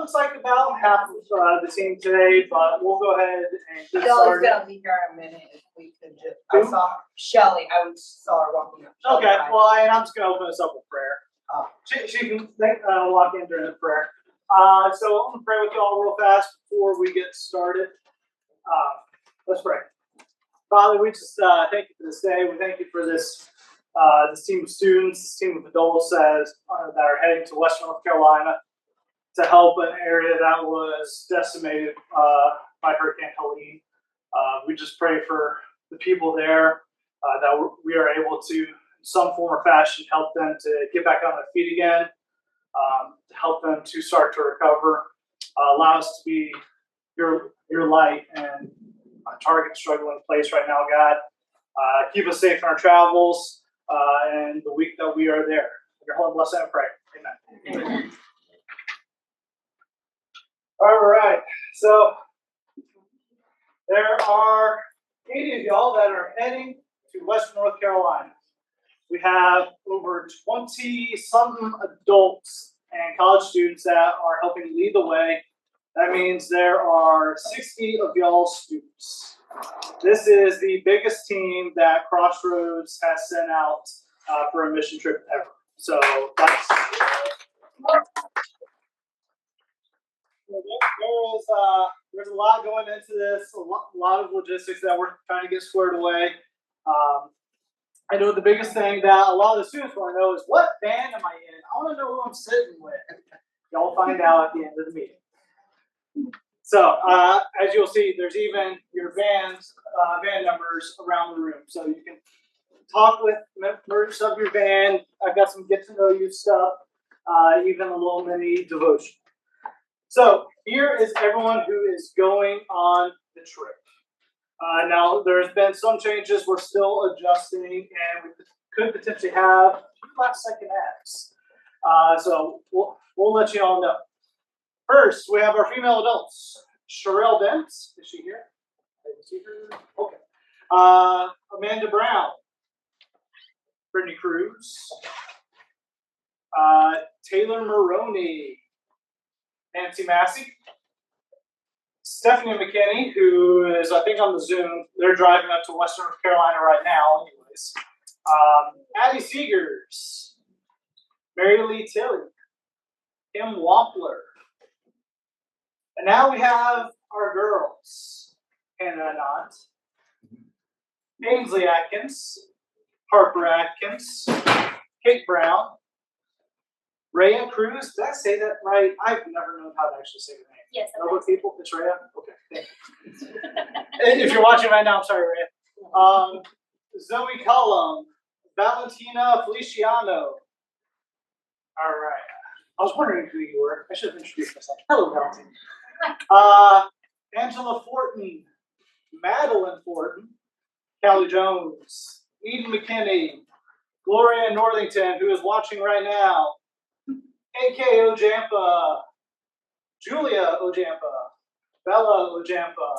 looks like about half of the team today, but we'll go ahead and get Shelly's started. gonna be here in a minute if we could just, I saw Shelly, saw her walking up. Shelly, Okay, hi. well, and I'm just gonna open this up with prayer. She can walk in during the prayer. So I'm gonna pray with y'all real fast before we get started. Let's pray. Father, we just thank you for this day. We thank you for this team of students, this team of adults that are heading to Western North Carolina to help an area that was decimated by Hurricane Helene. We just pray for the people there that we are able to, in some form or fashion, help them to get back on their feet again, to help them to start to recover. Allow us to be your light and a target struggling place right now, God. Keep us safe in our travels and the week that we are there. In your holy blessing, I pray. Amen. Amen. All right. So there are 80 of y'all that are heading to Western North Carolina. We have over 20-something adults and college students that are helping lead the way. That means there are 60 of y'all students. This is the biggest team that Crossroads has sent out for a mission trip ever. So there's a lot going into this, a lot of logistics that we're trying to get squared away. I know the biggest thing that a lot of the students want to know is, what band am I in? I want to know who I'm sitting with. Y'all find out at the end of the meeting. So, as you'll see, there's even your band numbers around the room. So you can talk with members of your band. I've got some get to know you stuff, even a little mini devotion. So here is everyone who is going on the trip. Now, there's been some changes. We're still adjusting, and we could potentially have last-second acts. So we'll let you all know. First, we have our female adults. Sherelle Bent, is she here? I didn't see her. Okay. Amanda Brown. Brittany Cruz. Taylor Maroney. Nancy Massey. Stephanie McKinney, who is, I think, on the Zoom. They're driving up to Western North Carolina right now, anyways. Addie Seegers. Mary Lee Tilley. Kim Wampler. And now we have our girls. Hannah Anand. Ainsley Atkins. Harper Atkins. Kate Brown. Rhea Cruz. Did I say that right? I've never known how to actually say her name. Yes. Other people? It's Rhea? Okay. Thank you. If you're watching right now, I'm sorry, Rhea. Zoe Cullum. Valentina Feliciano. All right. I was wondering who you were. I should have introduced myself. Hello, Valentina. Angela Fortin. Madeline Fortin. Callie Jones. Eden McKinney. Gloria Northington, who is watching right now. AK Ojampa. Julia Ojampa. Bella Ojampa.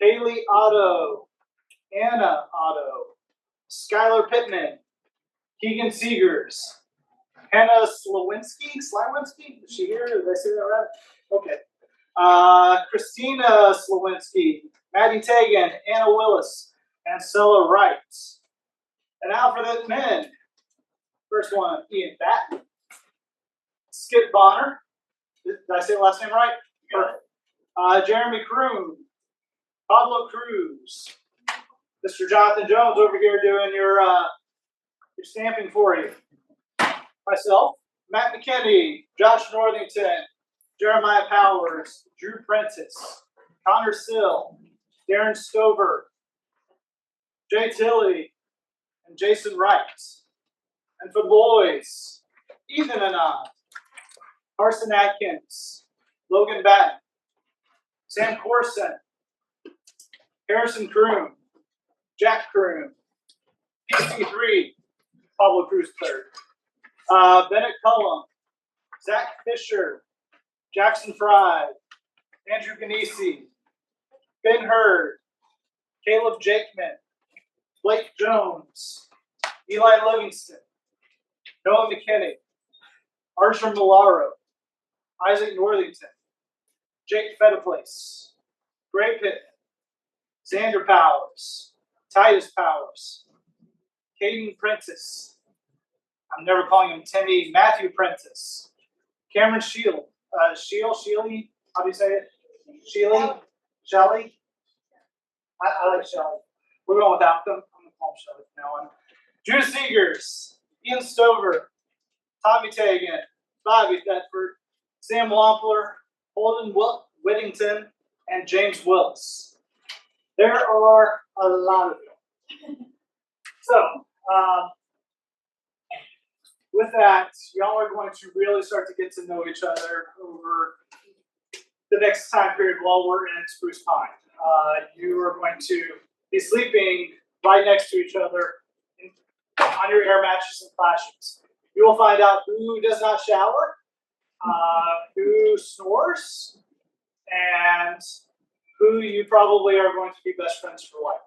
Kaylee Otto. Anna Otto. Skylar Pittman. Keegan Seegers. Hannah Slawinski? Is she here? Did I say that right? Okay. Christina Slawinski. Maddie Tagan. Anna Willis. And Stella Wright. And now for the men. First one, Ian Batten. Skip Bonner. Did I say the last name right? Perfect. Jeremy Kroon. Pablo Cruz. Mr. Jonathan Jones over here doing your stamping for you. Myself, Matt McKinney, Josh Northington, Jeremiah Powers, Drew Prentice, Connor Sill, Darren Stover, Jay Tilley, and Jason Wright. And for the boys, Ethan Anand, Carson Atkins, Logan Batten, Sam Corson, Harrison Kroon, Jack Kroon, PC3, Pablo Cruz third. Bennett Cullum, Zach Fisher, Jackson Fry, Andrew Ganesi, Ben Hurd, Caleb Jakeman, Blake Jones, Eli Livingston, Noah McKinney, Archer Milaro, Isaac Northington, Jake Fediplace, Gray Pitt, Xander Powers, Titus Powers, Caden Prentice. I'm never calling him Timmy. Matthew Prentice, Cameron Shield, Sheely. How do you say it? Sheely, Shelly. I like Shelly. We're going without them. I'm gonna call him Shelly from now on. Drew Seegers, Ian Stover, Tommy Tagan, Bobby Thetford, Sam Wampler, Holden Whittington, and James Willis. There are a lot of them. So, with that, y'all are going to really start to get to know each other over the next time period while we're in Spruce Pine. You are going to be sleeping right next to each other on your air mattresses and classrooms. You will find out who does not shower, who snores, and who you probably are going to be best friends for life.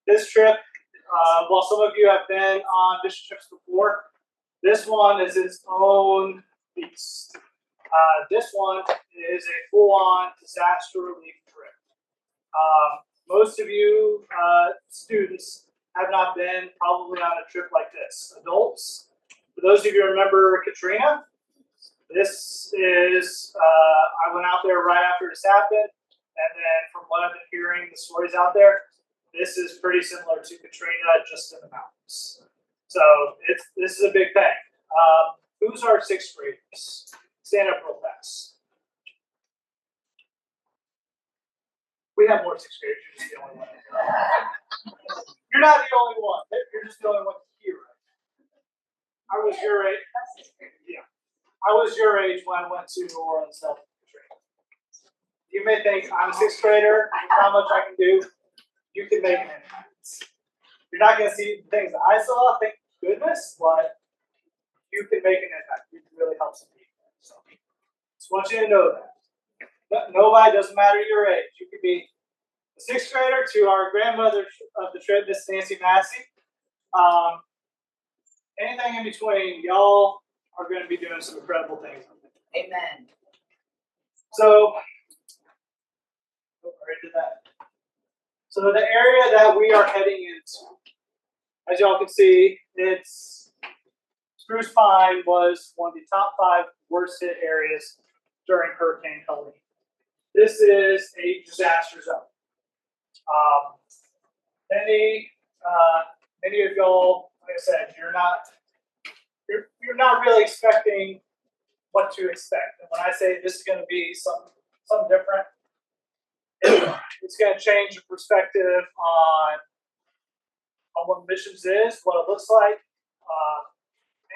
This trip, while some of you have been on mission trips before, this one is its own beast. This one is a full-on disaster relief trip. Most of you students have not been probably on a trip like this. Adults, for those of you who remember Katrina, this is, I went out there right after this happened, and then from what I've been hearing, the stories out there, this is pretty similar to Katrina, just in the mountains. So this is a big thing. Who's our sixth graders? Stand up real fast. We have more sixth graders. You're just the only one. You're not the only one. You're just the only one here. I was your age. Yeah, I was your age when I went to New Orleans. You may think I'm a sixth grader. How much I can do? You can make an impact. You're not going to see the things that I saw, thank goodness, but you can make an impact. You can really help some people. So, just want you to know that. Nobody, doesn't matter your age. You could be a sixth grader to our grandmother of the trip, Miss Nancy Massey. Anything in between, y'all are going to be doing some incredible things. Amen. So, I already did that. So the area that we are heading into, as y'all can see, Spruce Pine was one of the top 5 worst hit areas during Hurricane Helene. This is a disaster zone. Many of y'all, like I said, you're not really expecting what to expect. And when I say this is going to be something different, it's going to change your perspective on what missions is, what it looks like,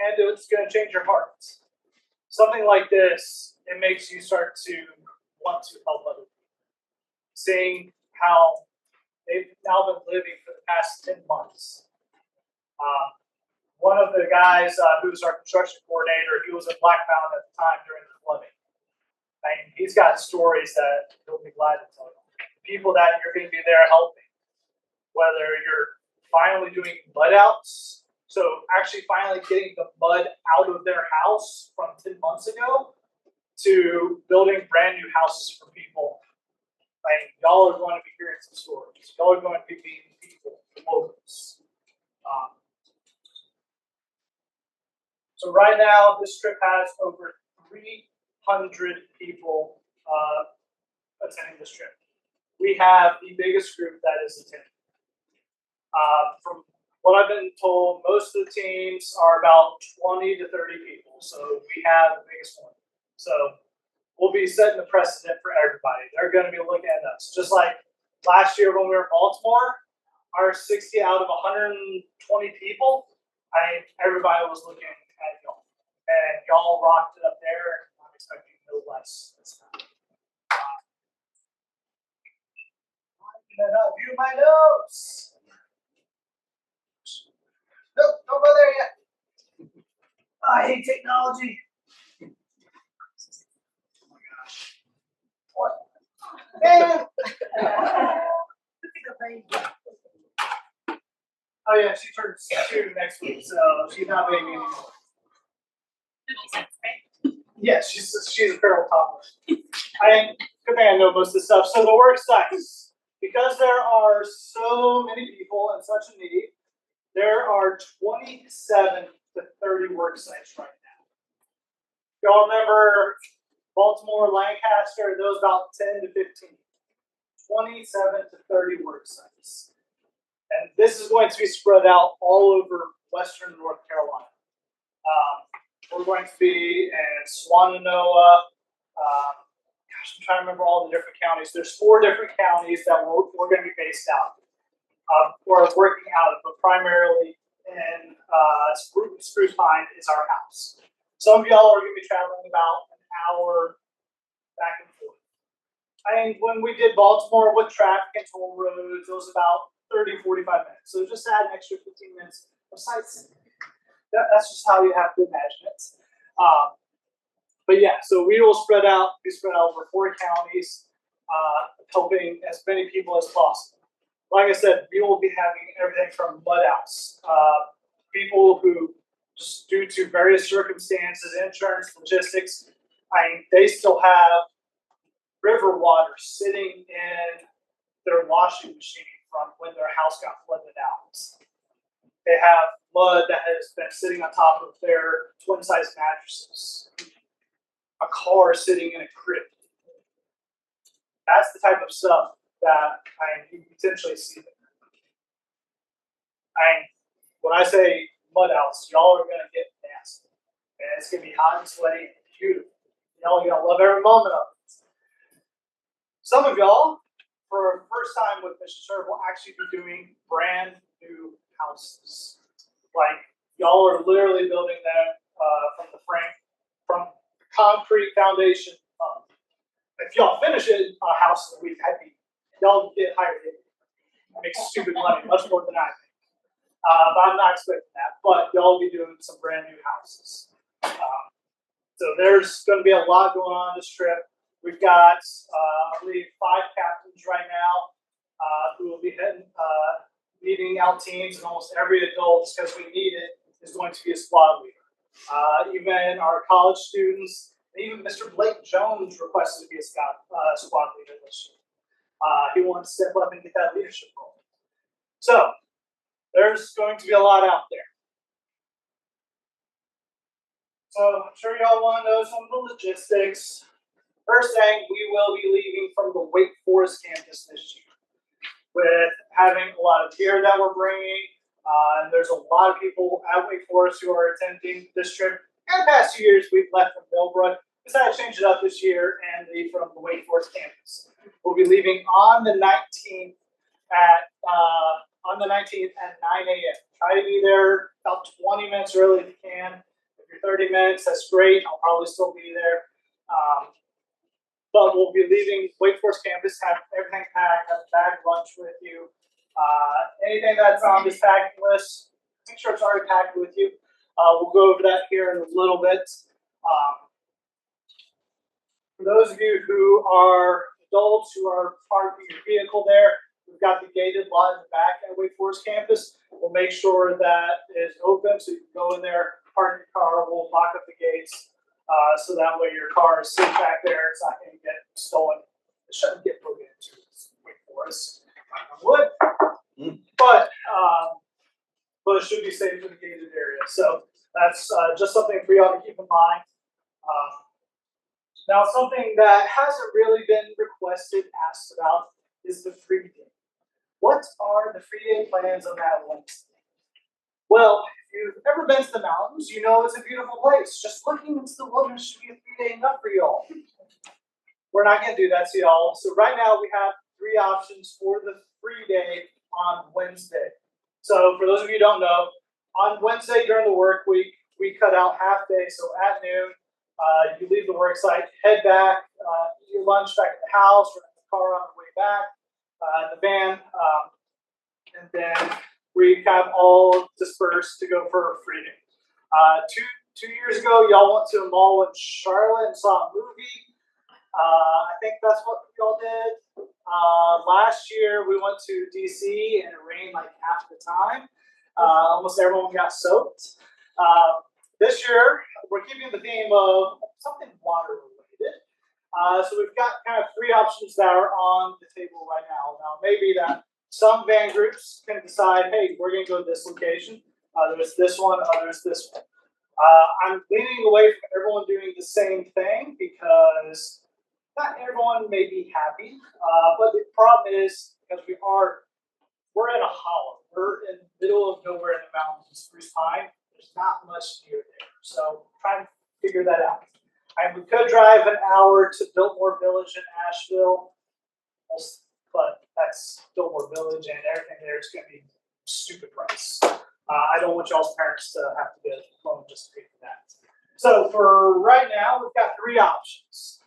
and it's going to change your heart. Something like this, it makes you start to want to help other people. Seeing how they've now been living for the past 10 months. One of the guys who was our construction coordinator, he was in Black Mountain at the time during the flooding. And he's got stories that he'll be glad to tell you. People that you're going to be there helping, whether you're finally doing mud outs, so actually finally getting the mud out of their house from 10 months ago, to building brand new houses for people. Like, y'all are going to be hearing some stories. Y'all are going to be meeting people, locals. So right now, this trip has over 300 people attending this trip. We have the biggest group that is attending. From what I've been told, most of the teams are about 20 to 30 people. So we have the biggest one. So we'll be setting the precedent for everybody. They're going to be looking at us. Just like last year when we were in Baltimore, our 60 out of 120 people, everybody was looking at y'all. And y'all rocked it up there. I'm expecting no less this time. View my notes. Nope, don't go there yet. I hate technology. Oh my gosh. What? Man. Oh yeah, she turns 2 next week, so she's not baby anymore. Yes, she's a feral toddler. Good thing I know most of this stuff. So the work sites, because there are so many people in such a need, there are 27 to 30 work sites right now. Y'all remember Baltimore, Lancaster, those about 10 to 15. 27 to 30 work sites. And this is going to be spread out all over Western North Carolina. We're going to be in Swananoa. I'm trying to remember all the different counties. There's 4 different counties that we're going to be based out of. We're working out of, but primarily in Spruce Pine is our house. Some of y'all are going to be traveling about an hour back and forth. When we did Baltimore with traffic and toll roads, it was about 30, 45 minutes. So just add an extra 15 minutes of sightseeing. That's just how you have to imagine it. But yeah, so we will be spread out over 4 counties, helping as many people as possible. Like I said, we will be having everything from mud outs, people who, just due to various circumstances, insurance, logistics, they still have river water sitting in their washing machine from when their house got flooded out. They have mud that has been sitting on top of their twin-size mattresses. A car sitting in a crib. That's the type of stuff that you potentially see there. When I say mud outs, y'all are gonna get nasty. And it's gonna be hot and sweaty and beautiful. Y'all are gonna love every moment of it. Some of y'all, for the first time with Mission Serve, will actually be doing brand new houses. Like, y'all are literally building that from the frame, from concrete foundation up. If y'all finish it a house in a week, y'all get hired. Make stupid money, much more than I think. But I'm not expecting that. But y'all will be doing some brand new houses. So there's going to be a lot going on this trip. We've got, I believe, 5 captains right now who will be leading out teams, and almost every adult, because we need it, is going to be a squad leader. Even our college students, even Mr. Blake Jones requested to be a squad leader this year. He wants to step up and get that leadership role. So there's going to be a lot out there. So I'm sure y'all want to know some of the logistics. First thing, we will be leaving from the Wake Forest campus this year with having a lot of gear that we're bringing. And there's a lot of people at Wake Forest who are attending this trip. In the past 2 years, we've left from Millbrook. Decided to change it up this year and leave from the Wake Forest campus. We'll be leaving on the 19th at 9 a.m. Try to be there about 20 minutes early if you can. If you're 30 minutes, that's great. I'll probably still be there. But we'll be leaving Wake Forest campus, have everything packed, have a bag lunch with you. Anything that's on this packing list, make sure it's already packed with you. We'll go over that here in a little bit. For those of you who are adults who are parking your vehicle there, we've got the gated lot in the back at Wake Forest campus. We'll make sure that is open so you can go in there, park your car. We'll lock up the gates so that way your car is safe back there. It's not going to get stolen. It shouldn't get broken into Wake Forest. I would, but it should be safe in the gated area. So that's just something for y'all to keep in mind. Now, something that hasn't really been requested, asked about, is the free day. What are the free day plans on that Wednesday? Well, if you've ever been to the mountains, you know it's a beautiful place. Just looking into the wilderness should be a free day enough for y'all. We're not going to do that to y'all. So right now we have 3 options for the free day on Wednesday. So for those of you who don't know, on Wednesday during the work week, we cut out half day. So at noon, you leave the work site, head back, eat your lunch back at the house or in the car on the way back, the van, and then we kind of all dispersed to go for a free day. Two years ago, y'all went to a mall in Charlotte and saw a movie. I think that's what y'all did. Last year, we went to DC and it rained like half the time. Almost everyone got soaked. this year we're keeping the theme of something water related. So we've got kind of three options that are on the table right now. Now maybe that some van groups can decide, hey, we're going to go to this location. There's this one, there's this one. I'm leaning away from everyone doing the same thing because not everyone may be happy. But the problem is because we're in a hollow. We're in the middle of nowhere in the mountains, Spruce Pine. There's not much near there. So try to figure that out. And we could drive an hour to Biltmore Village in Asheville, but that's Biltmore Village and everything there is going to be stupid price. I don't want y'all's parents to have to get home just to pay for that. So for right now, we've got three options.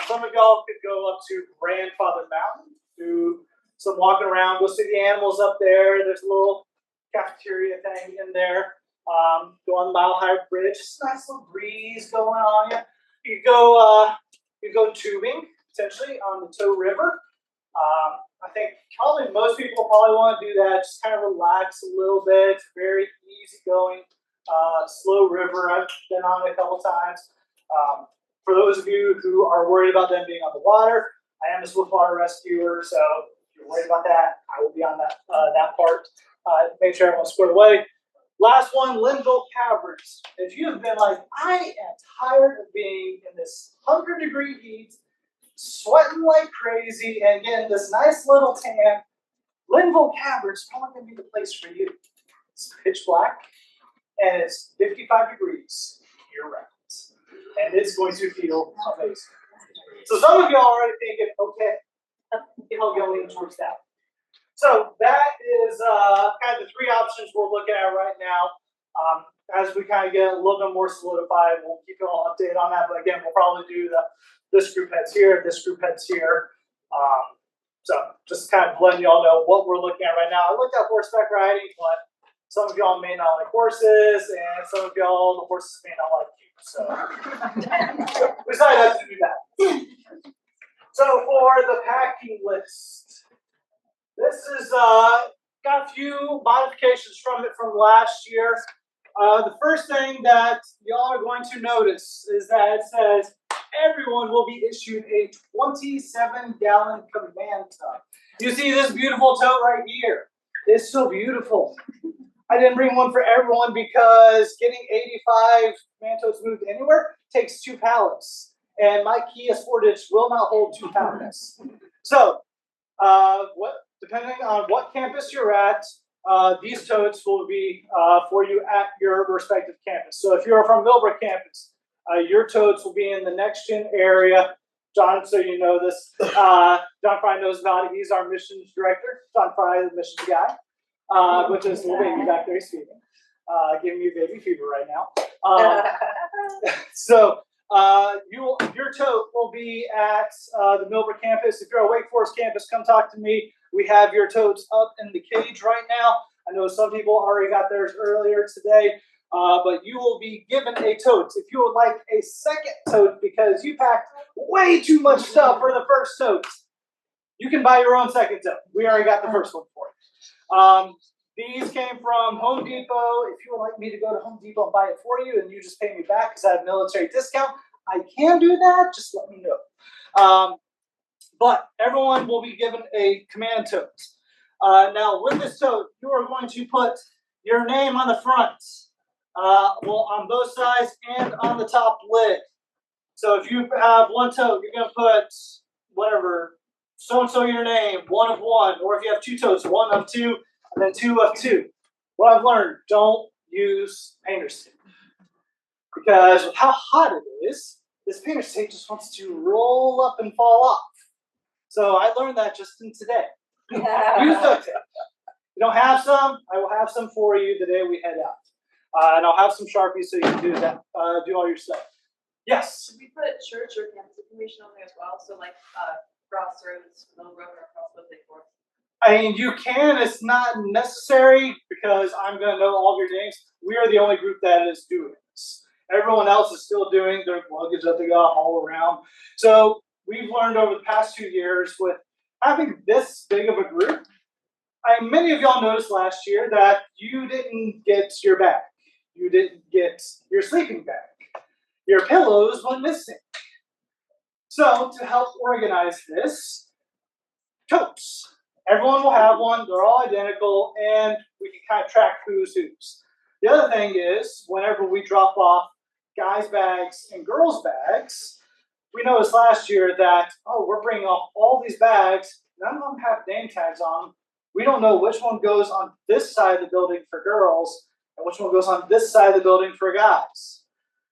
Some of y'all could go up to Grandfather Mountain, do some walking around, go see the animals up there. There's a little cafeteria thing in there. Go on the Mile High Bridge. Just a nice little breeze going on you. You go tubing potentially on the Tow River. I think probably most people probably want to do that. Just kind of relax a little bit. It's very easy going, slow river. I've been on it a couple times. For those of you who are worried about them being on the water, I am a swiftwater rescuer, so if you're worried about that, I will be on that part. Make sure everyone's squared away. Last one, Linville Caverns. If you have been like, I am tired of being in this 100-degree heat, sweating like crazy, and getting this nice little tan, Linville Caverns is probably going to be the place for you. It's pitch black, and it's 55 degrees year-round. And it's going to feel amazing. So some of y'all are already thinking, okay, I'll go lean towards that. So that is kind of the three options we're looking at right now. As we kind of get a little bit more solidified, we'll keep you all updated on that. But again, we'll probably do this group heads here, this group heads here. So just kind of letting y'all know what we're looking at right now. I looked at horseback riding, but some of y'all may not like horses, and some of y'all, the horses may not like you. So we decided not to do that. So for the packing list, this is got a few modifications from it from last year. The first thing that y'all are going to notice is that it says everyone will be issued a 27-gallon command tub. You see this beautiful tote right here. It's so beautiful. I didn't bring one for everyone because getting 85 command totes moved anywhere takes 2 pallets. And my Kia Sportage will not hold 2 pallets. So, depending on what campus you're at, these totes will be for you at your respective campus. So if you're from Millbrook campus, your totes will be in the Next Gen area. John, so you know this, John Fry knows about it. He's our missions director. John Fry, the missions guy, which is little baby back there speaking, giving you baby fever right now. So your tote will be at the Millbrook campus. If you're a Wake Forest campus, come talk to me. We have your totes up in the cage right now. I know some people already got theirs earlier today, but you will be given a tote. If you would like a second tote because you packed way too much stuff for the first tote, you can buy your own second tote. We already got the first one for you. These came from Home Depot. If you would like me to go to Home Depot and buy it for you and you just pay me back because I have military discount, I can do that. Just let me know. But everyone will be given a command tote. Now, with this tote, you are going to put your name on the front, well, on both sides and on the top lid. So if you have one tote, you're going to put whatever, so-and-so your name, 1 of 1. Or if you have 2 totes, 1 of 2, and then 2 of 2. What I've learned, don't use painter's tape. Because with how hot it is, this painter's tape just wants to roll up and fall off. So I learned that just in today. Use duct tape. If you don't have some, I will have some for you the day we head out. And I'll have some Sharpies so you can do that, do all your stuff. Yes? Should we put church or campus information on there as well? So like Crossroads, Millbrook, or Crossroads Lake Forest? I mean, you can. It's not necessary because I'm going to know all of your names. We are the only group that is doing this. Everyone else is still doing their luggage that they got all around. So we've learned over the past 2 years with having this big of a group. Many of y'all noticed last year that you didn't get your bag. you didn't get your sleeping bag. Your pillows went missing. So to help organize this, totes. Everyone will have one, they're all identical, and we can kind of track who's whose. The other thing is, whenever we drop off guys' bags and girls' bags, we noticed last year that, oh, we're bringing off all these bags, none of them have name tags on them. We don't know which one goes on this side of the building for girls and which one goes on this side of the building for guys.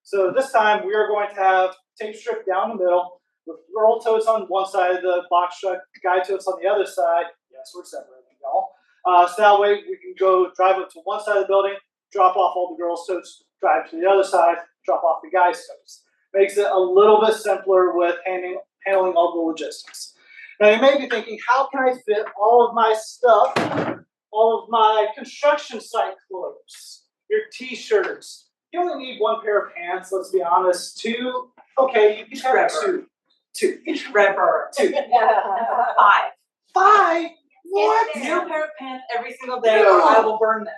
So this time we are going to have tape strip down the middle with girl totes on one side of the box truck, guy totes on the other side. Yes, we're separating y'all. So that way we can go drive up to one side of the building, drop off all the girls' totes, drive to the other side, drop off the guys' totes. Makes it a little bit simpler with handling all the logistics. Now you may be thinking, how can I fit all of my stuff, all of my construction site clothes, your t-shirts? You only need one pair of pants, let's be honest. Two, okay, you can have two. Trevor. Two. 5. 5? What? New pair of pants every single day, or I will burn them.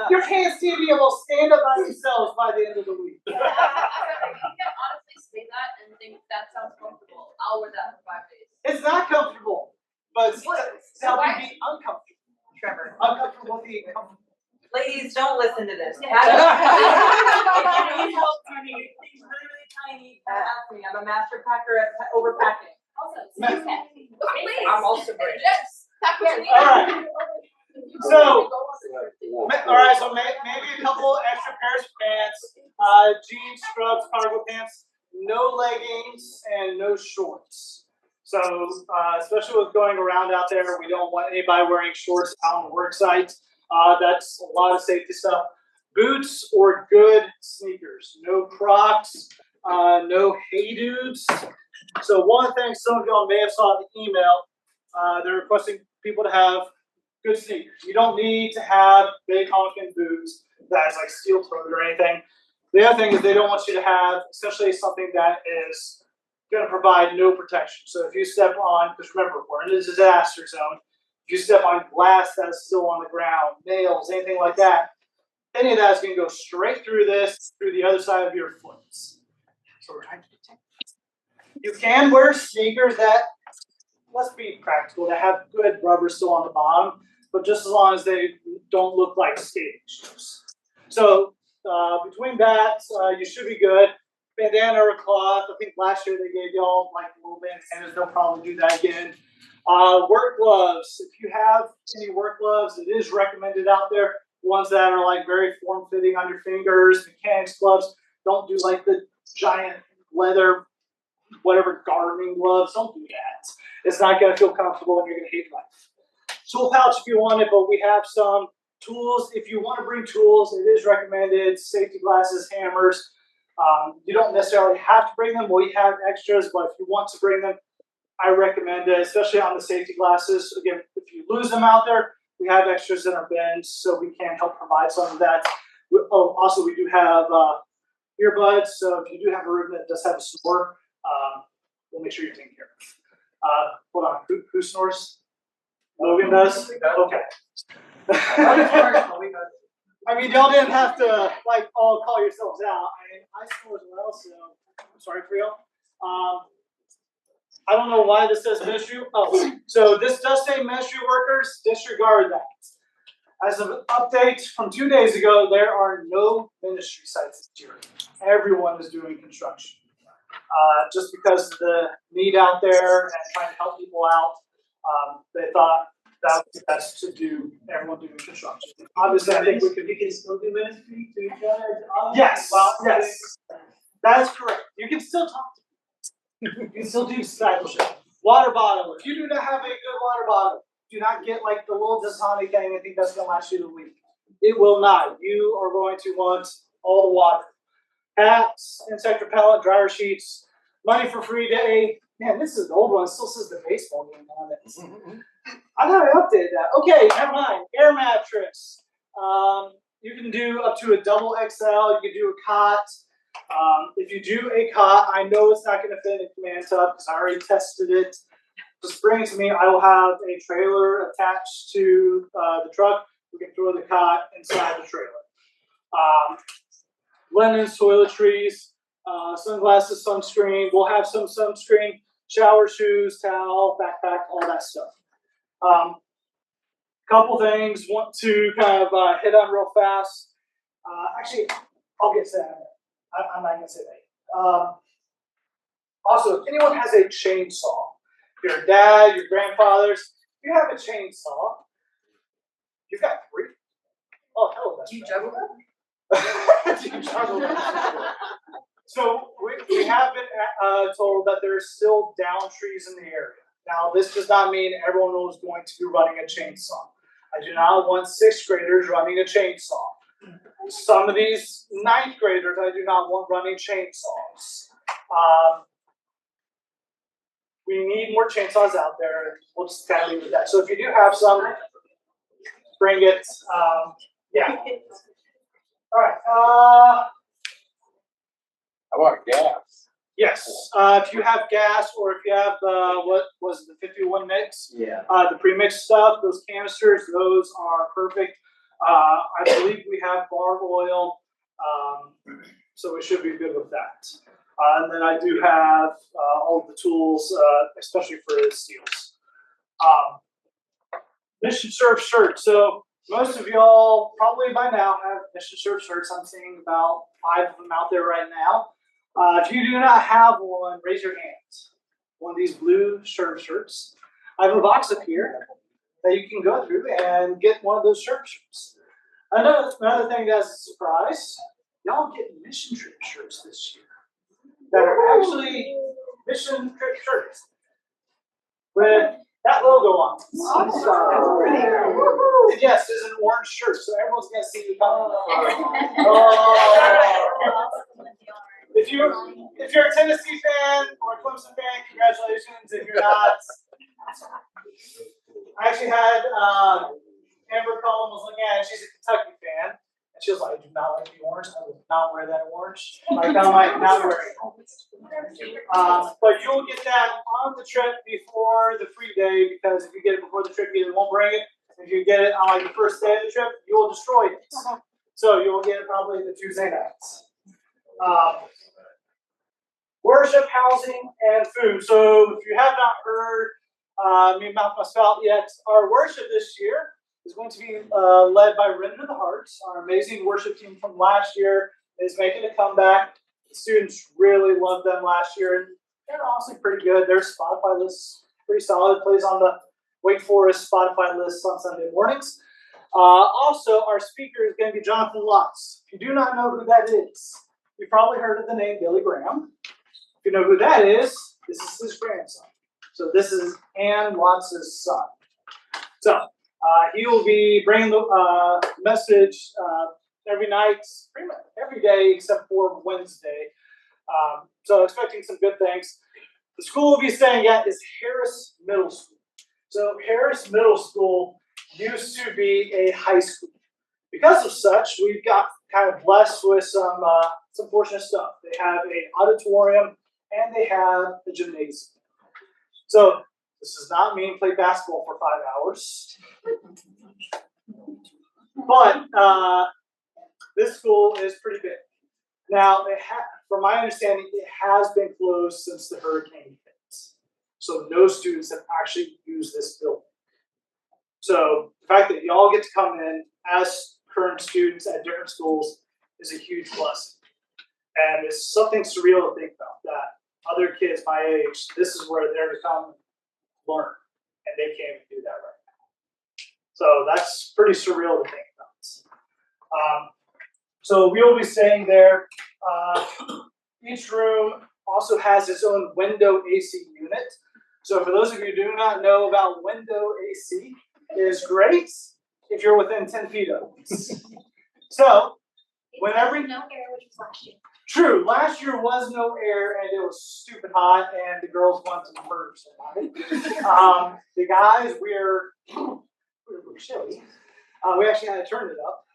Your pants need to be able to stand up by themselves by the end of the week. You can honestly say that and think that sounds comfortable. I'll wear that for 5 days. It's not comfortable, but What? that Why? would be uncomfortable. Trevor. Uncomfortable being comfortable. Ladies, don't listen to this. Yeah. If you need help, you need things really, really tiny. Ask me. I'm a master packer at overpacking. Also, Ma- please. I'm also British. Yes. Taco All right. All right, so maybe a couple extra pairs of pants, jeans, scrubs, cargo pants, no leggings, and no shorts. So, especially with going around out there, we don't want anybody wearing shorts out on the work site. That's a lot of safety stuff. Boots or good sneakers. No Crocs, no Hey Dudes. So one of the things some of y'all may have saw in the email, they're requesting people to have good sneakers. You don't need to have big honking boots that is like steel toed or anything. The other thing is they don't want you to have, especially something that is going to provide no protection. So if you step on, because remember, we're in a disaster zone, if you step on glass that is still on the ground, nails, anything like that, any of that is going to go straight through this, through the other side of your foot. So we're trying to protect. You can wear sneakers that, let's be practical, that have good rubber still on the bottom, but just as long as they don't look like skating shoes. So between that, you should be good. Bandana or cloth. I think last year they gave y'all like little bandanas. They'll probably do that again. Work gloves. If you have any work gloves, it is recommended out there. Ones that are like very form-fitting on your fingers. Mechanics gloves. Don't do like the giant leather, whatever gardening gloves. Don't do that. It's not going to feel comfortable and you're going to hate life. Tool pouch if you want it, but we have some tools. If you want to bring tools, it is recommended. Safety glasses, hammers. You don't necessarily have to bring them. We have extras, but if you want to bring them, I recommend it, especially on the safety glasses. Again, if you lose them out there, we have extras in our bins, so we can help provide some of that. Also, we do have earbuds, so if you do have a room that does have a snore, we'll make sure you're taken care of. Hold on, who snores? Logan does? Okay. I mean, y'all didn't have to like all call yourselves out. I snore as well, so I'm sorry for y'all. I don't know why this says ministry. Oh, so this does say ministry workers. Disregard that. As of an update from 2 days ago, there are no ministry sites this year. Everyone is doing construction. Just because of the need out there and trying to help people out, they thought that was best to do everyone doing construction. Obviously, I think we can still do ministry to each other. Yes, yes, that is correct. You can still talk to people. You can still do discipleship. Water bottle. If you do not have a good water bottle, do not get like the little Dasani thing. I think that's going to last you the week. It will not. You are going to want all the water. Hats, insect repellent, dryer sheets, money for free day. Man, this is the old one. It still says the baseball game on it. I thought I updated that. Okay, never mind. Air mattress. You can do up to a double XL. You can do a cot. If you do a cot, I know it's not going to fit in a command tub because I already tested it. Just bring it to me. I will have a trailer attached to the truck. We can throw the cot inside the trailer. Linens, toiletries, sunglasses, sunscreen. We'll have some sunscreen, shower shoes, towel, backpack, all that stuff. Couple things want to kind of hit on real fast. Actually, I'll get to that. I'm not going to say that. Also, if anyone has a chainsaw, your dad, your grandfathers, if you have a chainsaw, you've got 3. Oh, hell, that's Do you juggle them? Do you juggle them? So we have been told that there are still down trees in the area. Now, this does not mean everyone is going to be running a chainsaw. I do not want 6th graders running a chainsaw. Some of these 9th graders, I do not want running chainsaws. We need more chainsaws out there. We'll just kind of leave it at that. So if you do have some, bring it. Yeah. All right. How about gas? Yes. If you have gas, or if you have what was it, the 51 mix? Yeah. The pre-mixed stuff, those canisters, those are perfect. I believe we have barb oil, so we should be good with that. And then I do have all of the tools, especially for the seals. Mission Serve shirts. So most of y'all probably by now have Mission Serve shirts. I'm seeing about 5 of them out there right now. If you do not have one, raise your hands. One of these blue shirts. I have a box up here that you can go through and get one of those shirts. Another thing that's a surprise, y'all get mission trip shirts this year that are actually mission trip shirts with that logo on it. And yes, it's an orange shirt, so everyone's gonna see you coming. If you're a Tennessee fan or a Clemson fan, congratulations. If you're not, I actually had Amber Cullen was looking at it. She's a Kentucky fan, and she was like, "I do not like the orange. I would not wear that orange. Like I might not wear it." But you'll get that on the trip before the free day, because if you get it before the trip, you either won't bring it. If you get it on like the first day of the trip, you will destroy it. So you'll get it probably the Tuesday nights. Worship, housing, and food. So if you have not heard me mouth my spout yet, our worship this year is going to be led by Remnant of the Hearts. Our amazing worship team from last year is making a comeback. The students really loved them last year, and they're honestly pretty good. Their Spotify list pretty solid. Plays on the Wake Forest Spotify list on Sunday mornings. Also, our speaker is going to be Jonathan Lotz. If you do not know who that is, you've probably heard of the name Billy Graham. If you know who that is, this is his grandson. So this is Ann Lotz's son. So he will be bringing the message every night, pretty much every day except for Wednesday. So expecting some good things. The school we'll be staying at is Harris Middle School. So Harris Middle School used to be a high school. Because of such, we've got kind of blessed with some fortunate stuff. They have an auditorium and they have a gymnasium. So this does not mean play basketball for 5 hours. But this school is pretty big. Now, from my understanding, it has been closed since the hurricane hit. So no students have actually used this building. So the fact that y'all get to come in as current students at different schools is a huge blessing. And it's something surreal to think about, that other kids my age, this is where they're to come learn. And they can't even do that right now. So that's pretty surreal to think about. So we will be staying there. Each room also has its own window AC unit. So for those of you who do not know about window AC, it is great if you're within 10 feet of it. So whenever no air, which was last year. True, last year was no air and it was stupid hot and the girls wanted to murder somebody. The guys, we were chilly. We actually had to turn it up.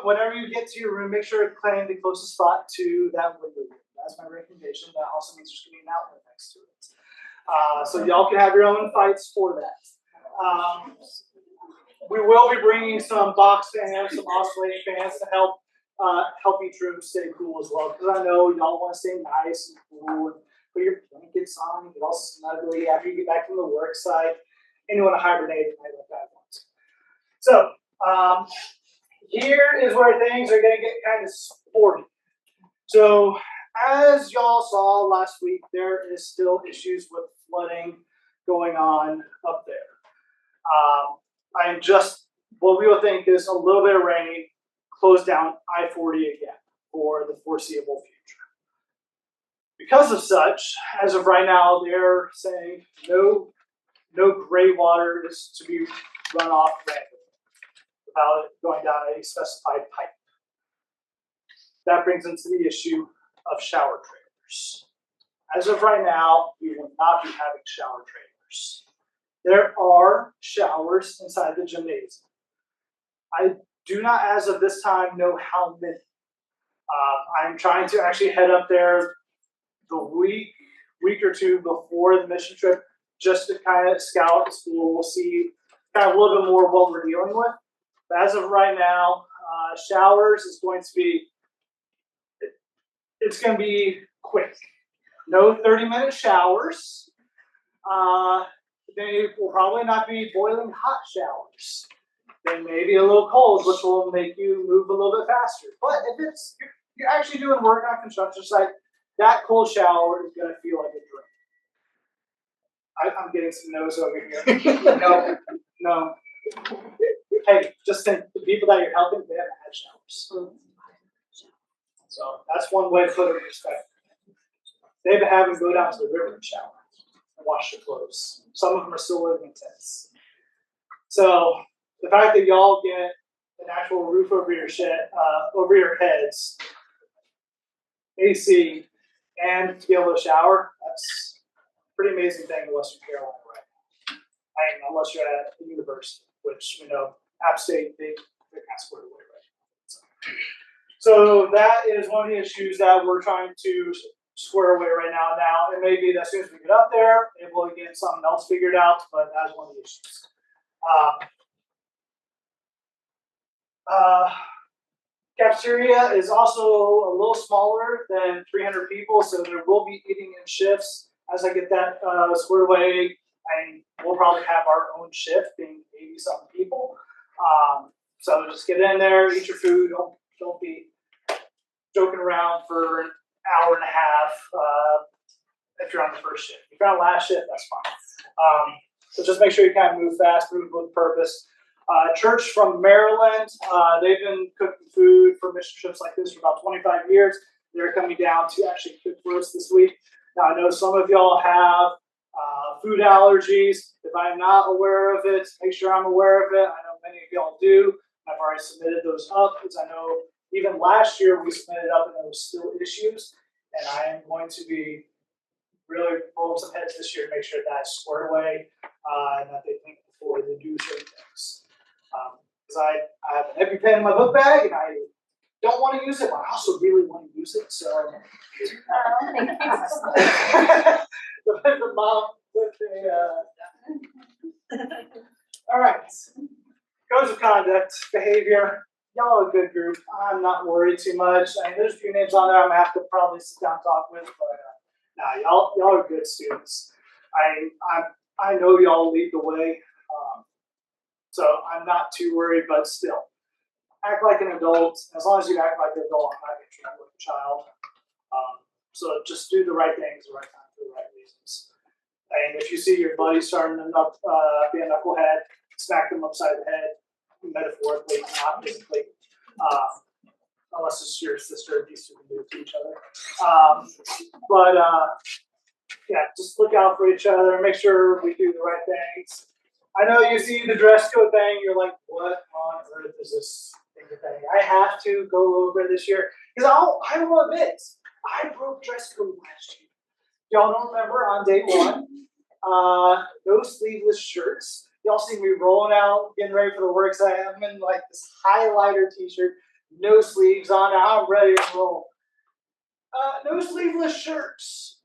Whenever you get to your room, make sure to claim the closest spot to that window. That's my recommendation. That also means there's going to be an outlet next to it. So y'all can have your own fights for that. We will be bringing some box fans, some oscillating fans to help each room stay cool as well. Because I know y'all want to stay nice and cool and put your blankets on, get all snuggly after you get back from the work site, and you want to hibernate at night like I want. So here is where things are going to get kind of sporty. So as y'all saw last week, there is still issues with flooding going on up there. What we will think is a little bit of rain, close down I-40 again for the foreseeable future. Because of such, as of right now, they're saying no gray water is to be run off randomly without it going down a specified pipe. That brings into the issue of shower trailers. As of right now, we will not be having shower trailers. There are showers inside the gymnasium. I do not, as of this time, know how many. I'm trying to actually head up there the week or two before the mission trip, just to kind of scout the school. We'll see kind of a little bit more what we're dealing with. But as of right now, showers is going to be, it's going to be quick. No 30-minute showers. They will probably not be boiling hot showers. They may be a little cold, which will make you move a little bit faster. But if you're actually doing work on a construction site, that cold shower is going to feel like a drink. I'm getting some no's over here. No. Hey, just think the people that you're helping, they haven't had showers. So that's one way to put it in perspective. They've been having to go down to the river and shower and wash their clothes. Some of them are still living in tents. So the fact that y'all get an actual roof over your over your heads, AC, and to be able to shower, that's a pretty amazing thing in Western Carolina right now. I mean, unless you're at a university, which we know App State, they're kind of squared away right now. So that is one of the issues that we're trying to square away right now. Now, it may be that as soon as we get up there, it will get something else figured out, but that's one of the issues. Cafeteria is also a little smaller than 300 people, so there will be eating in shifts. As I get that squared away, we'll probably have our own shift, being 80-something people. So just get in there, eat your food. Don't be joking around for an hour and a half if you're on the first shift. If you're on last shift, that's fine. So just make sure you kind of move fast, move with purpose. Church from Maryland, they've been cooking food for mission trips like this for about 25 years. They're coming down to actually cook for us this week. Now, I know some of y'all have food allergies. If I'm not aware of it, make sure I'm aware of it. I know many of y'all do. I've already submitted those up because I know even last year we submitted up and there was still issues. And I am going to be really rolling some heads this year to make sure that's squared away and that they think before they do certain things. Because I have an EpiPen in my book bag and I don't want to use it, but I also really want to use it. So the mom with the all right. Codes of conduct, behavior. Y'all are a good group. I'm not worried too much. I mean, there's a few names on there I'm gonna have to probably sit down and talk with, but nah, y'all are good students. I know y'all lead the way. So I'm not too worried, but still, act like an adult. As long as you act like an adult, I'm not going to treat you like a child. So just do the right things, the right time, for the right reasons. And if you see your buddy starting to be a knucklehead, smack them upside the head, metaphorically, not physically. Unless it's your sister, these two can do it to each other. Yeah, just look out for each other. Make sure we do the right things. I know you see the dress code thing, you're like, what on earth is this thing? I have to go over this year. Because I will admit, I broke dress code last year. Y'all don't remember on day one, no sleeveless shirts. Y'all see me rolling out, getting ready for the work site. I'm in like this highlighter t-shirt, no sleeves on it. I'm ready to roll. No sleeveless shirts.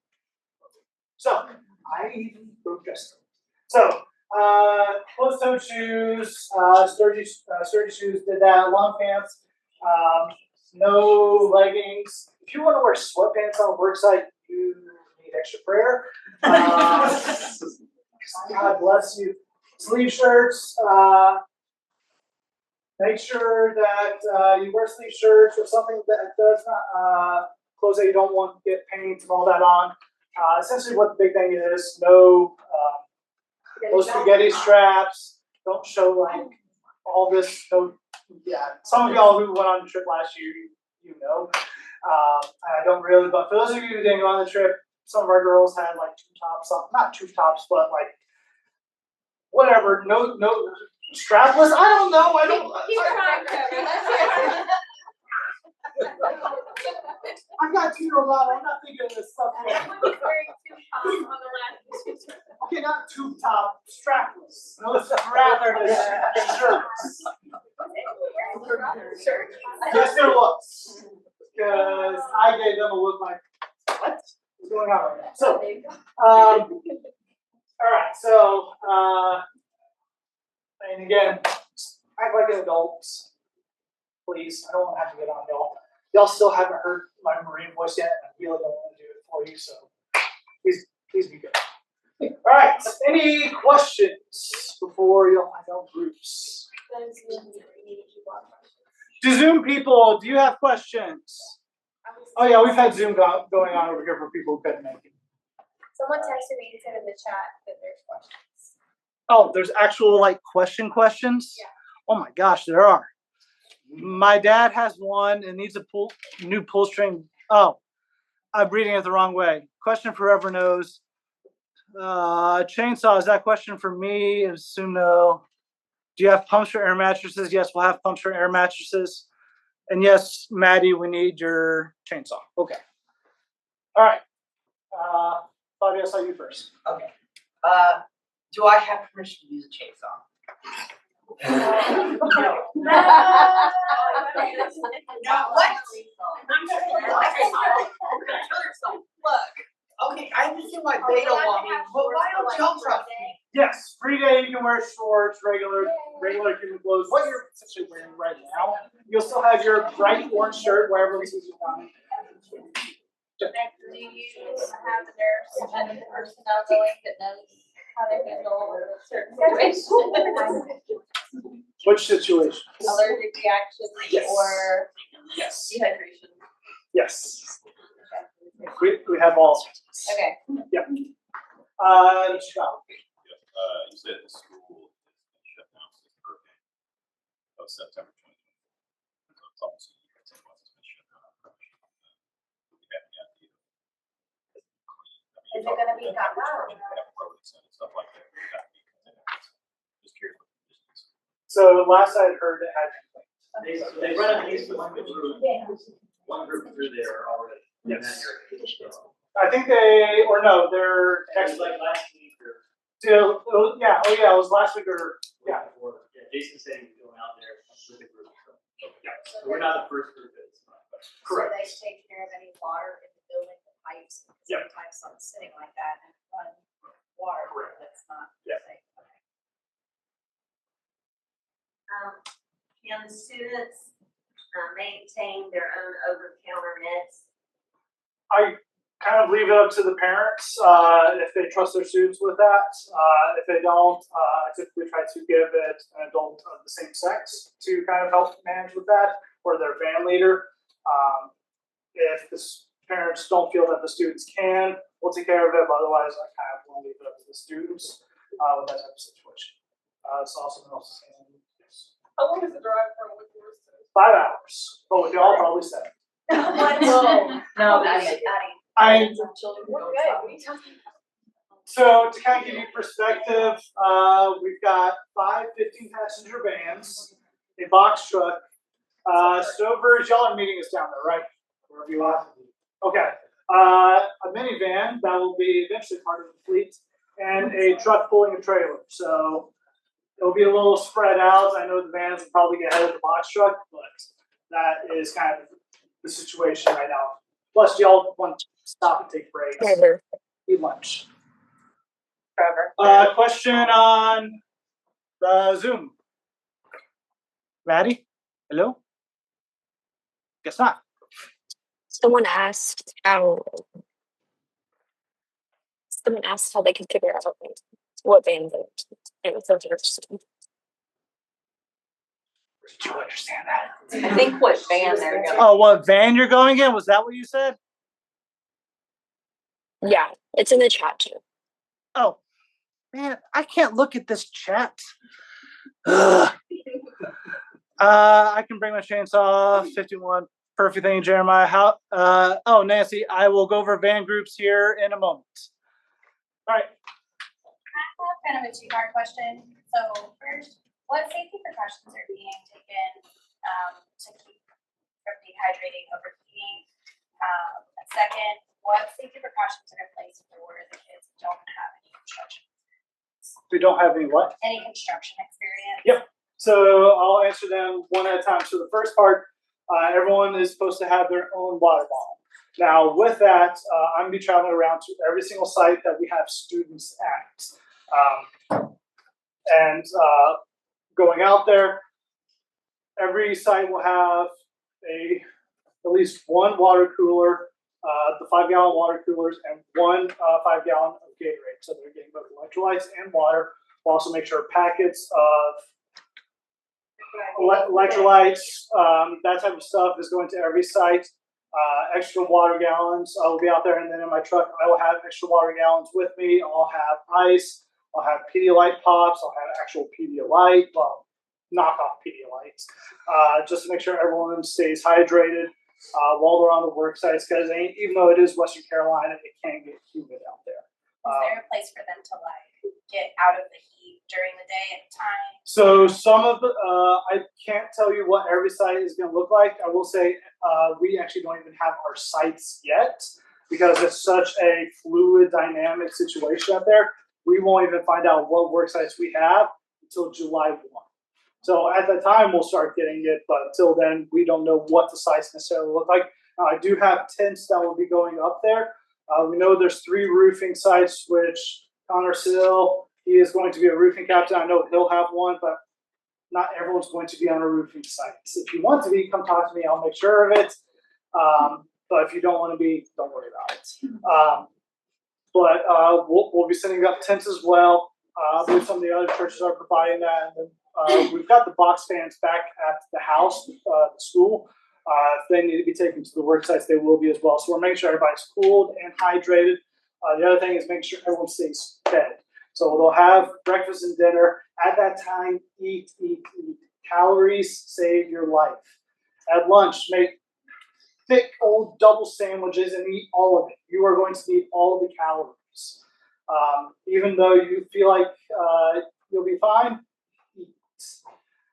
So, I even broke dress code. So, Closed-toed shoes, sturdy shoes. Did that. Long pants. No leggings. If you want to wear sweatpants on the work site, you need extra prayer. God bless you. Sleeve shirts. Make sure that you wear sleeve shirts or something that does not clothes that you don't want to get paint and all that on. Essentially, what the big thing is: no spaghetti straps. Don't show like all this. No, yeah. Some of y'all who went on the trip last year, you know. I don't really, but for those of you who didn't go on the trip, some of our girls had like two tops, not two tops, but like whatever. No strapless. I don't know. I don't. I've got 2-year-old daughter. I'm not thinking of this stuff. Okay, not tube top, strapless. No, strapless shirts. Yes, there was. Because I gave them a look like, what's going on right now? So, all right. So, and again, act like an adult, please. I don't want to have to get on y'all. Y'all still haven't heard my Marine voice yet, and I really don't want to do it for you. So, please be good. All right. Any questions before y'all have y'all groups? To Zoom people, do you have questions? Oh yeah, we've had Zoom going on over here for people who couldn't make it. Someone texted me and said in the chat that there's questions. Oh, there's actual like questions? Yeah. Oh my gosh, there are. My dad has one and needs a new pull string. Oh, I'm reading it the wrong way. Question forever knows. Chainsaw, is that question for me? Assume no. Do you have pumps for air mattresses? Yes, we'll have pumps for air mattresses. And yes, Maddie, we need your chainsaw. Okay. All right. Fabio, I saw you first. Okay. Do I have permission to use a chainsaw? No. What? Look. Okay, I understand why they don't want me, but why don't y'all trust me? Yes, free day. You can wear shorts, regular human clothes. What you're essentially wearing right now. You'll still have your bright orange shirt, wherever we see you on. Do you have a nurse and a personnel going that knows how to handle certain situations? Which situation? Allergic reactions Yes. or Yes. dehydration? Yes. We have all sorts. Okay. Yep. Chicago. You said the school is shut down since the hurricane of September 2020. So it's almost a year, 10 months it's been shut down. We haven't got the Is it gonna be hot now? roads and stuff like that. We got to be considered. Just curious what the distance. So last I heard it had. They run at least one group through there already. Yes. I think they, or no, they're Actually, like last week or. still, oh yeah, it was last week or, yeah. Before, yeah, Jason said he was going out there with the group, so. Yeah, so we're not the first group that's. Correct. So they take care of any water in the building, the pipes, because Yep. sometimes something's sitting like that and run water that's not Yep. safe. Okay. Can the students maintain their own over-the-counter meds? I kind of leave it up to the parents if they trust their students with that. If they don't, I typically try to give it an adult of the same sex to kind of help manage with that, or their van leader. If the parents don't feel that the students can, we'll take care of it. But otherwise, I kind of want to leave it up to the students with that type of situation. It's also else. Yes. How long is the drive from Woodward to? 5 hours. But with y'all, probably 7. No, Addie. So to kind of give you perspective, we've got 5 15-passenger vans, a box truck. Stover, y'all are meeting us down there, right? Wherever you are. Okay. A minivan that will be eventually part of the fleet, and a truck pulling a trailer. So it'll be a little spread out. I know the vans will probably get ahead of the box truck, but that is kind of the situation right now. Plus, y'all want to stop and take breaks, eat lunch. forever. Question on Zoom. Maddie? Hello? Guess not. Someone asked how they could figure out what band it was interesting. Did you understand that? I think what band they're going. Oh, what van you're going in? Was that what you said? Yeah, it's in the chat too. Oh, man, I can't look at this chat. Ugh. I can bring my chainsaw. 51. Perfect thing, Jeremiah. Oh, Nancy, I will go over van groups here in a moment. All right. I have kind of a two-part question. So first, what safety precautions are being taken to keep from dehydrating, overheating? Second, what safety precautions are in place for the kids who don't have any construction? We don't have any what? Any construction experience? Yep. So I'll answer them one at a time. So the first part, everyone is supposed to have their own water bottle. Now with that, I'm gonna be traveling around to every single site that we have students at. And going out there, every site will have at least one water cooler, the 5-gallon water coolers, and one 5-gallon of Gatorade. So they're getting both electrolytes and water. We'll also make sure packets of electrolytes, that type of stuff is going to every site. Extra water gallons. I will be out there, and then in my truck, I will have extra water gallons with me. I'll have ice. I'll have Pedialyte pops. I'll have actual Pedialyte, well, knockoff Pedialytes, just to make sure everyone stays hydrated while they're on the work sites. Because even though it is Western Carolina, it can get humid out there. Is there a place for them to like get out of the heat during the day at times? So some of the, I can't tell you what every site is going to look like. I will say we actually don't even have our sites yet because it's such a fluid, dynamic situation out there. We won't even find out what work sites we have until July 1. So at that time, we'll start getting it. But until then, we don't know what the sites necessarily look like. I do have tents that will be going up there. We know there's 3 roofing sites, which Connor Sill, he is going to be a roofing captain. I know he'll have one, but not everyone's going to be on a roofing site. So if you want to be, come talk to me. I'll make sure of it. But if you don't want to be, don't worry about it. We'll be setting up tents as well. I believe some of the other churches are providing that. And then, we've got the box fans back at the house, the school. If they need to be taken to the work sites, they will be as well. So we're making sure everybody's cooled and hydrated. The other thing is making sure everyone stays fed. So they'll have breakfast and dinner. At that time, eat. Calories save your life. At lunch, make thick old double sandwiches and eat all of it. You are going to need all of the calories. Even though you feel like you'll be fine, eat.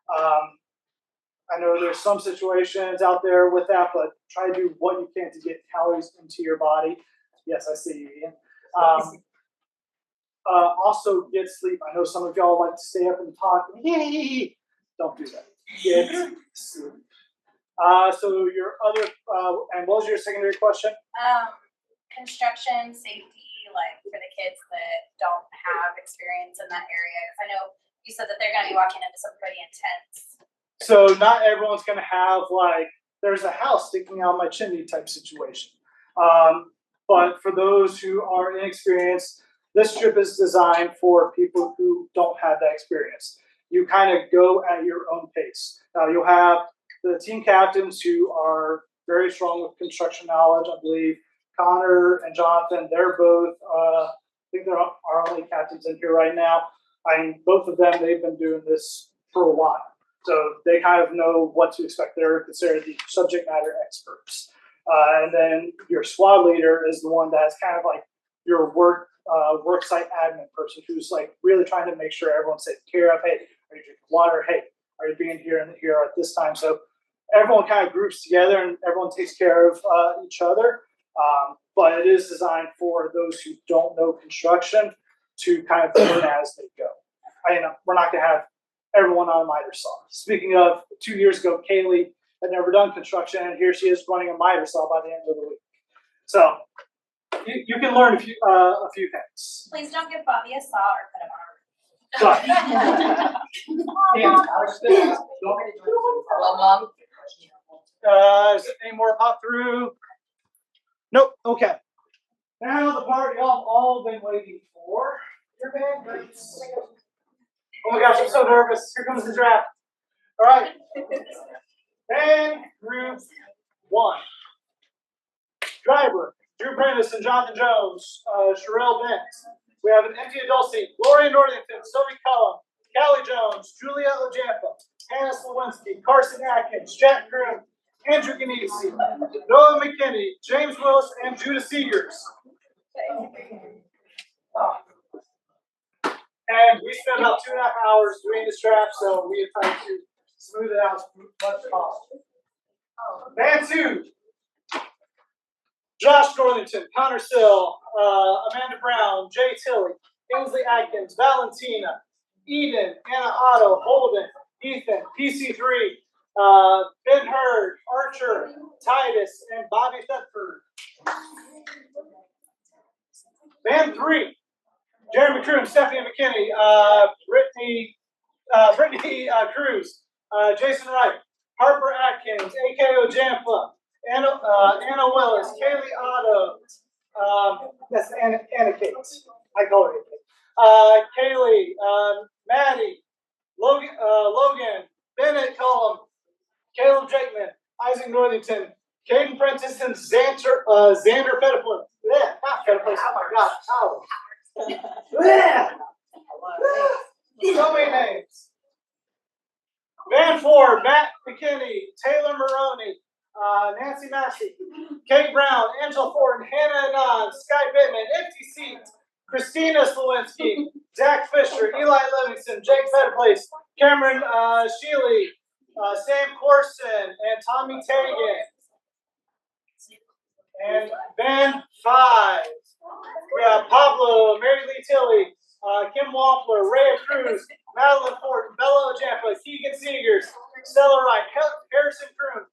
I know there's some situations out there with that, but try to do what you can to get calories into your body. Yes, I see you, Ian. Also, get sleep. I know some of y'all like to stay up and talk. Yay! Don't do that. Get sleep. So your other, and what was your secondary question? Construction safety, like for the kids that don't have experience in that area. I know you said that they're going to be walking into some pretty intense. So not everyone's going to have like, there's a house sticking out my chimney type situation. But for those who are inexperienced, this trip is designed for people who don't have that experience. You kind of go at your own pace. Now you'll have the team captains who are very strong with construction knowledge. I believe Connor and Jonathan, they're both, I think they're our only captains in here right now. I mean, both of them, they've been doing this for a while. So they kind of know what to expect. They're considered the subject matter experts. And then your squad leader is the one that's kind of like your work site admin person who's like really trying to make sure everyone's taken care of. Hey, are you drinking water? Hey, are you being here and here at this time? So everyone kind of groups together and everyone takes care of each other. But it is designed for those who don't know construction to kind of learn as they go. We're not going to have everyone on a miter saw. Speaking of, 2 years ago, Kaylee had never done construction, and here she is running a miter saw by the end of the week. So you can learn a few things. Please don't give Bobby a saw or put him on a Sorry. Hello, Mom. Is there any more pop through? Nope. Okay. Now the part y'all have all been waiting for. Your band groups. Oh my gosh, I'm so nervous. Here comes the draft. All right. Band group 1. Driver, Drew Prentice and Jonathan Jones, Sherelle Bent. We have an empty adult seat. Gloria Northington, Sophie Cullum, Callie Jones, Julia Ojampa, Hannah Slawinski, Carson Atkins, Jack Groom, Andrew Ganesi, Noah McKinney, James Willis, and Judah Seegers. And we spent about 2.5 hours doing this draft, so we have tried to smooth it out as much as possible. Band 2. Josh Northington, Connor Sill, Amanda Brown, Jay Tilley, Ainsley Atkins, Valentina, Eden, Anna Otto, Holden, Ethan, PC3, Ben Hurd, Archer, Titus, and Bobby Thetford. Band 3. Jeremy Croom, Stephanie McKinney, Brittany Cruz, Jason Wright, Harper Atkins, A.K.O. Jampa, Anna Willis, Kaylee Otto, that's Anna Kate. I call her Anna Kate. Kaylee, Maddie, Logan, Bennett Cullum, Caleb Jakeman, Isaac Northington, Caden Prentice, and Xander Fediplis. Yeah, not Fediplis. Oh my gosh, Howard. Yeah. So many names. Van Ford, Matt McKinney, Taylor Maroney, Nancy Massey, Kate Brown, Angela Ford, Hannah Anon, Sky Pittman, Empty Seat, Christina Slawinski, Zach Fisher, Eli Livingston, Jake Fediplis, Cameron Sheely, Sam Corson, and Tommy Tagan. And Band 5. We have Pablo, Mary Lee Tilley, Kim Wampler, Rhea Cruz, Madeline Ford, Bella Ojampa, Keegan Seegers, Stella Wright, Harrison Kroon,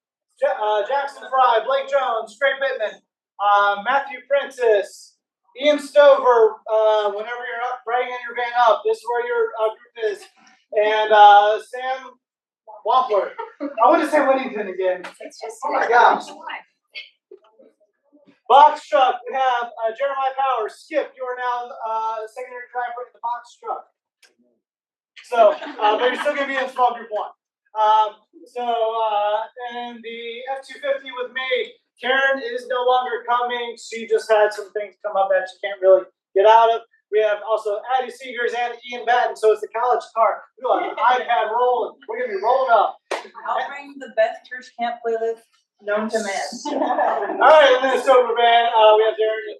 Jackson Fry, Blake Jones, Trey Pittman, Matthew Prentice, Ian Stover. Whenever you're up, bringing your band up, this is where your group is, and Sam Wampler. I want to say Whittington again. Oh my gosh. Box truck, we have Jeremiah Powers. Skip, you are now secondary driver in the box truck. So, but you're still going to be in small group 1. And the F-250 with me, Karen is no longer coming. She just had some things come up that she can't really get out of. We have also Addie Seegers and Ian Batten, so it's the college car. We have an iPad rolling. We're going to be rolling up. I'll bring the best church camp playlist known to man. All right, and then the sober band, we have Darren.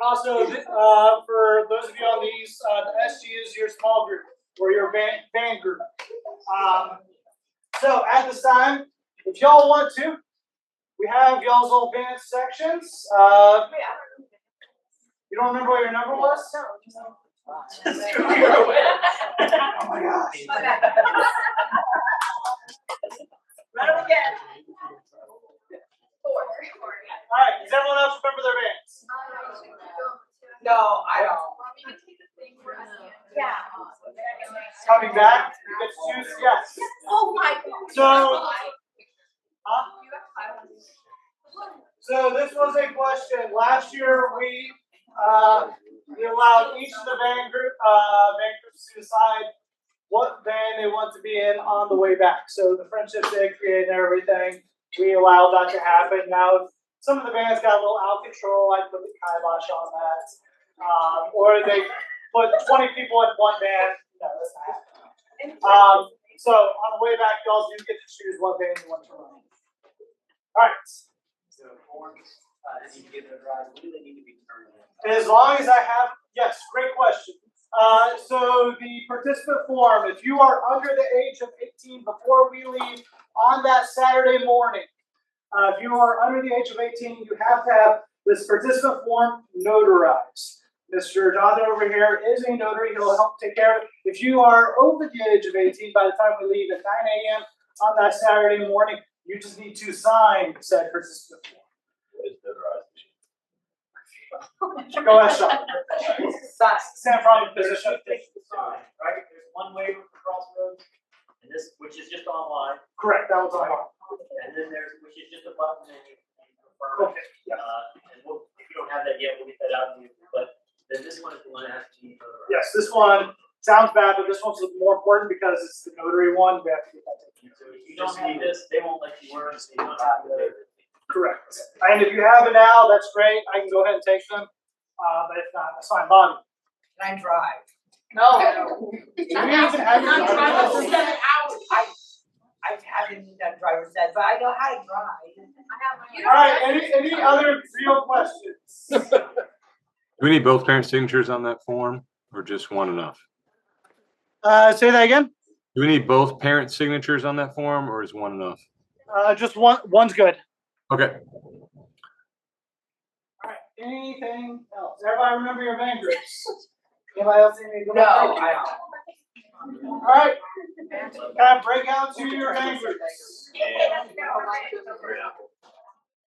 Also, for those of you on these, the SG is your small group or your band group. So at this time, if y'all want to, we have y'all's little band sections. You don't remember what your number was? Oh my gosh. Run it again. 4. All right, does everyone else remember their bands? No, I don't. Yeah. Coming back, you get to choose yes. Oh my God. So, so this was a question. Last year we allowed each of the band groups to decide what band they want to be in on the way back. So the friendships they created and everything, we allowed that to happen. Now, if some of the bands got a little out of control, I put the kibosh on that. Or they put 20 people in one band. No, that's not happening. So on the way back, y'all do get to choose what band you want to run. All right. So forms need to get notarized. When do they need to be turned in? As long as I have, yes, great question. So the participant form, if you are under the age of 18 before we leave on that Saturday morning, if you are under the age of 18, you have to have this participant form notarized. Mr. Jonathan over here is a notary. He'll help take care of it. If you are over the age of 18 by the time we leave at 9 a.m. on that Saturday morning, you just need to sign said participant form. What is notarized? Go ahead, Sean. Stand from your position. Right, there's one waiver for Crossroads, and this, which is just online, Correct, that was on. and then there's, which is just a button and you confirm. Okay, yeah. And we'll, if you don't have that yet, we'll get that out to you, but then this one is the one that has to be. Yes, this one sounds bad, but this one's more important because it's the notary one. We have to get that taken care So if you don't have this, they won't let you work, so you don't have to. of. Correct. And if you have it now, that's great. I can go ahead and take them. But if not, that's fine. Bobby. Can I drive? No. Do we even have your driver's license? 7 hours. I haven't need that driver's test, but I know how to drive. All right, any other real questions? Do we need both parent signatures on that form or just one enough? Say that again? Do we need both parent signatures on that form or is one enough? Just one's good. Okay. All right, anything else? Everybody remember your van groups? Anybody else need to go? No, I don't. All right, kind of break out to your van groups. Yeah.